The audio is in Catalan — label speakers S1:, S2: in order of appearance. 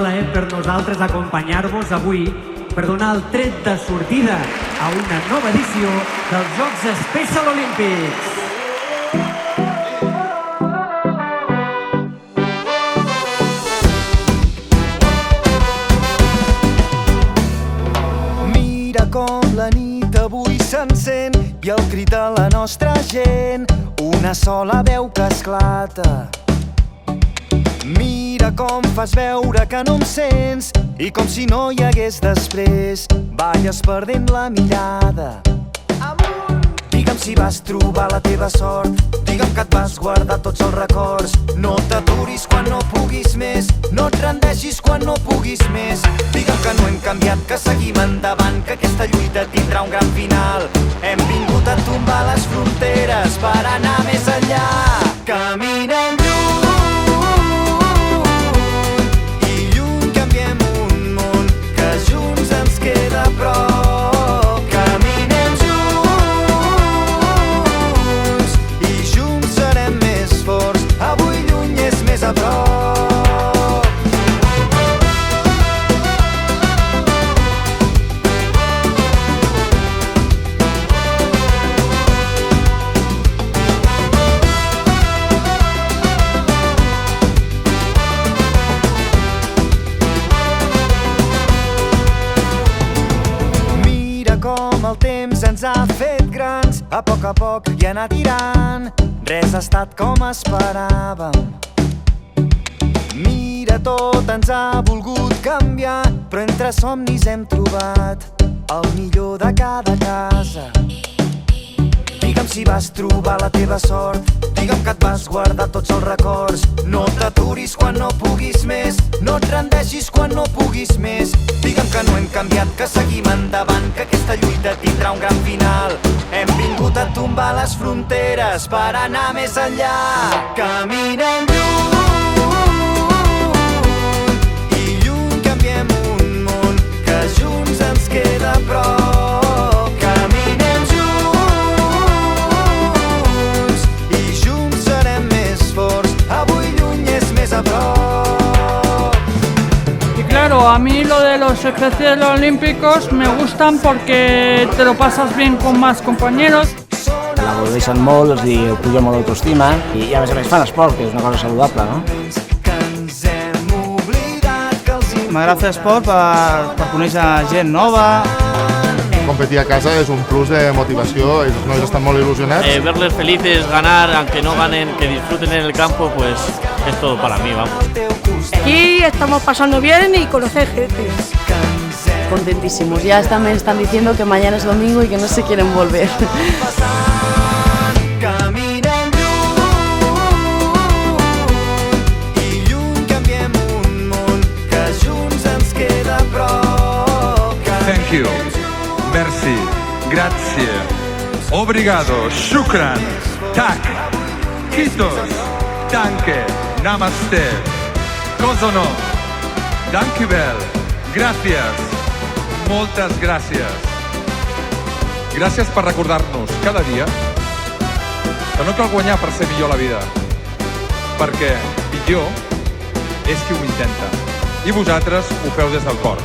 S1: plaer per nosaltres acompanyar-vos avui per donar el tret de sortida a una nova edició dels Jocs Special Olímpics.
S2: Mira com la nit avui s'encén i el crit de la nostra gent, una sola veu que esclata. Mira com fas veure que no em sents i com si no hi hagués després, balles perdent la mirada. Digue'm si vas trobar la teva sort, digue'm que et vas guardar tots els records. No t'aturis quan no puguis més, no et rendeixis quan no puguis més. Digue'm que no hem canviat, que seguim endavant, que aquesta lluita tindrà un gran final. Hem vingut a tombar les fronteres per anar més enllà. Caminem lluny i lluny canviem un món que junts ens queda a prop. Caminem junts i junts serem més forts. Avui lluny és més a prop. Com el temps ens ha fet grans, a poc i anar tirant, res ha estat com esperàvem. Mira, tot ens ha volgut canviar, però entre somnis hem trobat el millor de cada casa. Digue'm si vas trobar la teva sort, digue'm que et vas guardar tots els records. No t'aturis quan no puguis més, no et rendeixis quan no puguis més. Digue'm que no hem canviat, que seguim endavant, que aquesta lluita tindrà un gran final. Hem vingut a tombar les fronteres per anar més enllà. Caminem lluny i lluny canviem un món que junts ens queda a prop. Caminem junts i junts serem més forts. Avui lluny és més a prop.
S3: Claro, a mí lo de los especiales olímpicos me gustan porque te lo pasas bien con más compañeros.
S4: L'aplaudeixen molt, els puja molt l'autoestima i a més fan esport, que és una cosa saludable, no?
S5: M'agrada fer esport per conèixer gent nova.
S6: Competir a casa es un plus de motivació, els nois estan molt il·lusionats.
S7: Verles felices, ganar, aunque no ganen, que disfruten en el campo, pues es todo para mí, vamos.
S8: Aquí estamos pasando bien y conocer gente.
S9: Contentísimos, ya me están diciendo que mañana es domingo y que no se quieren volver.
S10: Thank you, merci, grazie, obrigado, shukran, tak, kitos, danke, namaste, kozono, dankjewel, gracias, moltes gràcies. Gràcies per recordar-nos cada dia que no cal guanyar per ser millor a la vida, perquè millor és qui ho intenta. I vosaltres ho feu des del cor.